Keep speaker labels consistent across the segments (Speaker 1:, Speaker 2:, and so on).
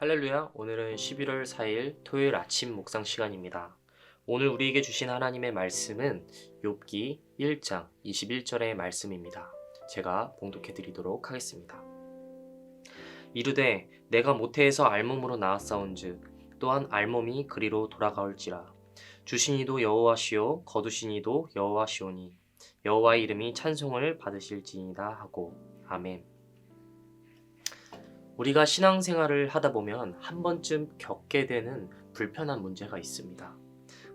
Speaker 1: 할렐루야. 오늘은 11월 4일 토요일 아침 묵상 시간입니다. 오늘 우리에게 주신 하나님의 말씀은 욥기 1장 21절의 말씀입니다. 제가 봉독해 드리도록 하겠습니다. 이르되 내가 모태에서 알몸으로 나왔사온즉 또한 알몸이 그리로 돌아가올지라. 주신 이도 여호와시요 거두신 이도 여호와시오니 여호와의 이름이 찬송을 받으실지니이다 하고. 아멘. 우리가 신앙생활을 하다 보면 한 번쯤 겪게 되는 불편한 문제가 있습니다.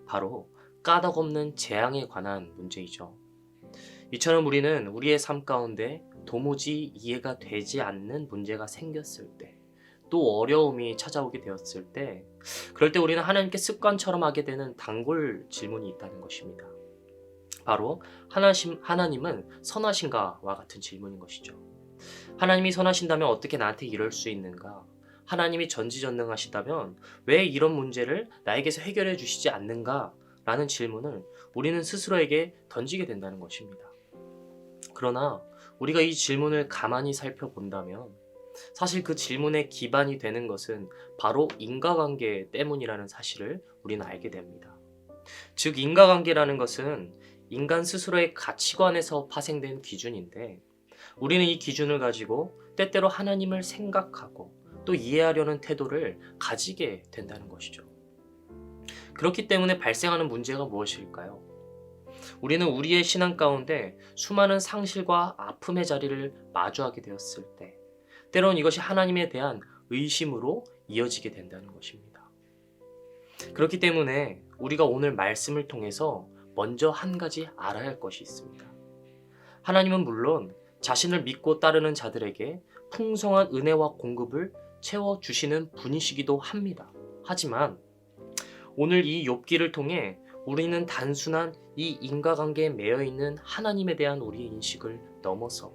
Speaker 1: 바로 까닭없는 재앙에 관한 문제이죠. 이처럼 우리는 우리의 삶 가운데 도무지 이해가 되지 않는 문제가 생겼을 때, 또 어려움이 찾아오게 되었을 때, 그럴 때 우리는 하나님께 습관처럼 하게 되는 단골 질문이 있다는 것입니다. 바로 하나님은 선하신가와 같은 질문인 것이죠. 하나님이 선하신다면 어떻게 나한테 이럴 수 있는가? 하나님이 전지전능하시다면 왜 이런 문제를 나에게서 해결해 주시지 않는가? 라는 질문을 우리는 스스로에게 던지게 된다는 것입니다. 그러나 우리가 이 질문을 가만히 살펴본다면 사실 그 질문의 기반이 되는 것은 바로 인과관계 때문이라는 사실을 우리는 알게 됩니다. 즉, 인과관계라는 것은 인간 스스로의 가치관에서 파생된 기준인데, 우리는 이 기준을 가지고 때때로 하나님을 생각하고 또 이해하려는 태도를 가지게 된다는 것이죠. 그렇기 때문에 발생하는 문제가 무엇일까요? 우리는 우리의 신앙 가운데 수많은 상실과 아픔의 자리를 마주하게 되었을 때, 때론 이것이 하나님에 대한 의심으로 이어지게 된다는 것입니다. 그렇기 때문에 우리가 오늘 말씀을 통해서 먼저 한 가지 알아야 할 것이 있습니다. 하나님은 물론 자신을 믿고 따르는 자들에게 풍성한 은혜와 공급을 채워주시는 분이시기도 합니다. 하지만 오늘 이 욥기를 통해 우리는 단순한 이 인과관계에 매여있는 하나님에 대한 우리의 인식을 넘어서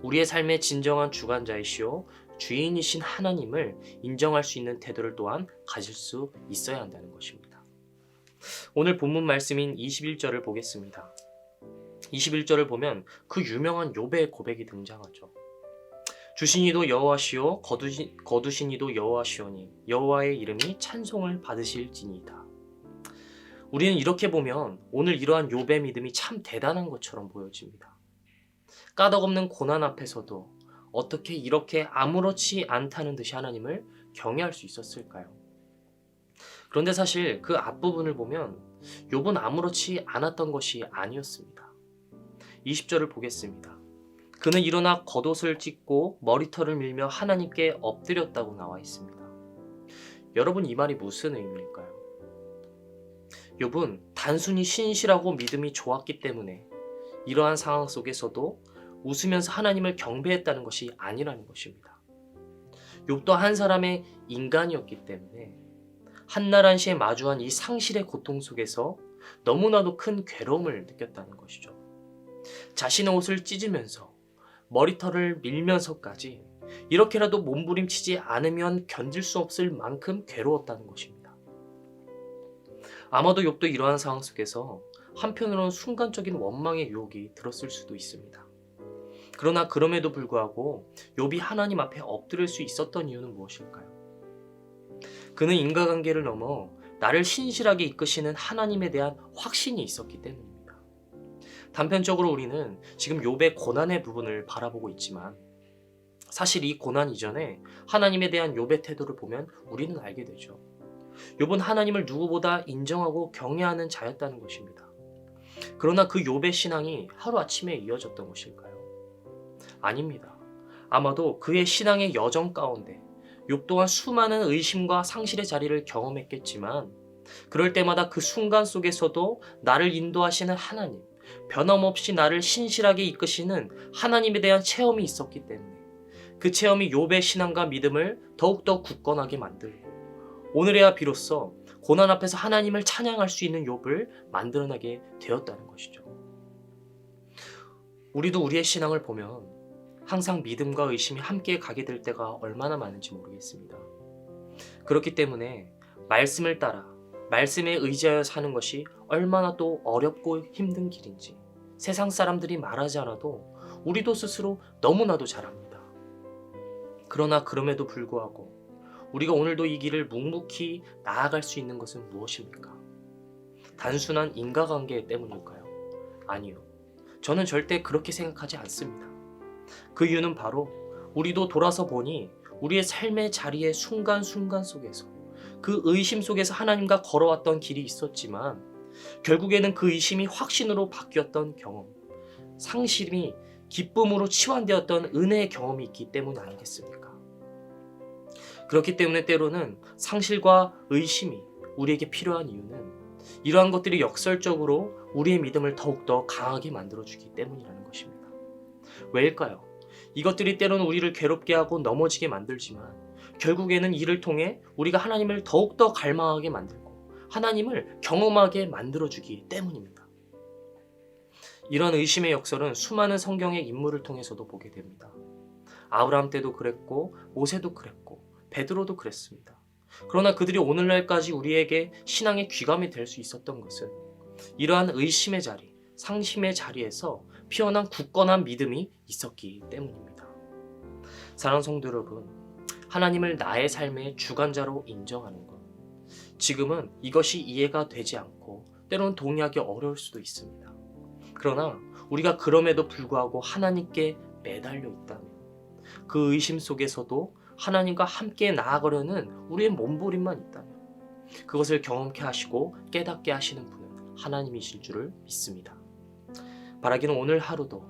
Speaker 1: 우리의 삶의 진정한 주관자이시오 주인이신 하나님을 인정할 수 있는 태도를 또한 가질 수 있어야 한다는 것입니다. 오늘 본문 말씀인 21절을 보겠습니다. 21절을 보면 그 유명한 욥의 고백이 등장하죠. 주신 이도 여호와시오 거두신 이도 여호와시오니 여호와의 이름이 찬송을 받으실지니이다. 우리는 이렇게 보면 오늘 이러한 욥의 믿음이 참 대단한 것처럼 보여집니다. 까닭없는 고난 앞에서도 어떻게 이렇게 아무렇지 않다는 듯이 하나님을 경외할 수 있었을까요? 그런데 사실 그 앞부분을 보면 욥은 아무렇지 않았던 것이 아니었습니다. 20절을 보겠습니다. 그는 일어나 겉옷을 찢고 머리털을 밀며 하나님께 엎드렸다고 나와 있습니다. 여러분, 이 말이 무슨 의미일까요? 욥은 단순히 신실하고 믿음이 좋았기 때문에 이러한 상황 속에서도 웃으면서 하나님을 경배했다는 것이 아니라는 것입니다. 욥도 한 사람의 인간이었기 때문에 한나라시에 마주한 이 상실의 고통 속에서 너무나도 큰 괴로움을 느꼈다는 것이죠. 자신의 옷을 찢으면서 머리털을 밀면서까지 이렇게라도 몸부림치지 않으면 견딜 수 없을 만큼 괴로웠다는 것입니다. 아마도 욥도 이러한 상황 속에서 한편으로는 순간적인 원망의 유혹이 들었을 수도 있습니다. 그러나 그럼에도 불구하고 욥이 하나님 앞에 엎드릴 수 있었던 이유는 무엇일까요? 그는 인과관계를 넘어 나를 신실하게 이끄시는 하나님에 대한 확신이 있었기 때문입니다. 단편적으로 우리는 지금 욥의 고난의 부분을 바라보고 있지만 사실 이 고난 이전에 하나님에 대한 욥의 태도를 보면 우리는 알게 되죠. 욥은 하나님을 누구보다 인정하고 경외하는 자였다는 것입니다. 그러나 그 욥의 신앙이 하루아침에 이어졌던 것일까요? 아닙니다. 아마도 그의 신앙의 여정 가운데 욥 또한 수많은 의심과 상실의 자리를 경험했겠지만 그럴 때마다 그 순간 속에서도 나를 인도하시는 하나님, 변함없이 나를 신실하게 이끄시는 하나님에 대한 체험이 있었기 때문에 그 체험이 욥의 신앙과 믿음을 더욱더 굳건하게 만들고 오늘에야 비로소 고난 앞에서 하나님을 찬양할 수 있는 욥을 만들어내게 되었다는 것이죠. 우리도 우리의 신앙을 보면 항상 믿음과 의심이 함께 가게 될 때가 얼마나 많은지 모르겠습니다. 그렇기 때문에 말씀을 따라 말씀에 의지하여 사는 것이 얼마나 또 어렵고 힘든 길인지 세상 사람들이 말하지 않아도 우리도 스스로 너무나도 잘 압니다. 그러나 그럼에도 불구하고 우리가 오늘도 이 길을 묵묵히 나아갈 수 있는 것은 무엇입니까? 단순한 인과관계 때문일까요? 아니요. 저는 절대 그렇게 생각하지 않습니다. 그 이유는 바로 우리도 돌아서 보니 우리의 삶의 자리의 순간순간 속에서 그 의심 속에서 하나님과 걸어왔던 길이 있었지만 결국에는 그 의심이 확신으로 바뀌었던 경험, 상실이 기쁨으로 치환되었던 은혜의 경험이 있기 때문 아니겠습니까? 그렇기 때문에 때로는 상실과 의심이 우리에게 필요한 이유는 이러한 것들이 역설적으로 우리의 믿음을 더욱더 강하게 만들어주기 때문이라는 것입니다. 왜일까요? 이것들이 때로는 우리를 괴롭게 하고 넘어지게 만들지만 결국에는 이를 통해 우리가 하나님을 더욱더 갈망하게 만들고 하나님을 경험하게 만들어주기 때문입니다. 이런 의심의 역설은 수많은 성경의 인물을 통해서도 보게 됩니다. 아브라함 때도 그랬고 모세도 그랬고 베드로도 그랬습니다. 그러나 그들이 오늘날까지 우리에게 신앙의 귀감이 될 수 있었던 것은 이러한 의심의 자리, 상심의 자리에서 피어난 굳건한 믿음이 있었기 때문입니다. 사랑하는 성도 여러분, 하나님을 나의 삶의 주관자로 인정하는 것, 지금은 이것이 이해가 되지 않고 때로는 동의하기 어려울 수도 있습니다. 그러나 우리가 그럼에도 불구하고 하나님께 매달려 있다면 그 의심 속에서도 하나님과 함께 나아가려는 우리의 몸부림만 있다면 그것을 경험케 하시고 깨닫게 하시는 분은 하나님이실 줄을 믿습니다. 바라기는 오늘 하루도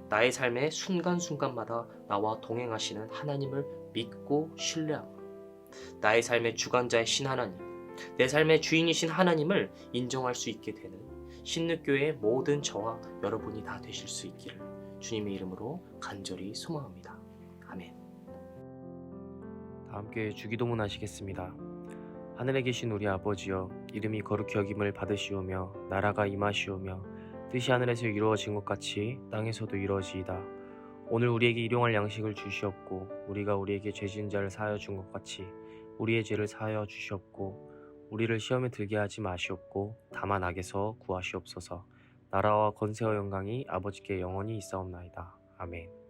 Speaker 1: 나의 삶의 순간순간마다 나와 동행하시는 하나님을 믿고 신뢰하고 나의 삶의 주관자이신 하나님, 내 삶의 주인이신 하나님을 인정할 수 있게 되는 신律교회의 모든 저와 여러분이 다 되실 수 있기를 주님의 이름으로 간절히 소망합니다. 아멘. 다 함께 주기도문 하시겠습니다. 하늘에 계신 우리 아버지여, 이름이 거룩히 여김을 받으시오며 나라가 임하시오며 뜻이 하늘에서 이루어진 것 같이 땅에서도 이루어지이다. 오늘 우리에게 일용할 양식을 주시옵고 우리가 우리에게 죄진 자를 사하여 준 것 같이 우리의 죄를 사하여 주시옵고 우리를 시험에 들게 하지 마시옵고 다만 악에서 구하시옵소서. 나라와 권세와 영광이 아버지께 영원히 있사옵나이다. 아멘.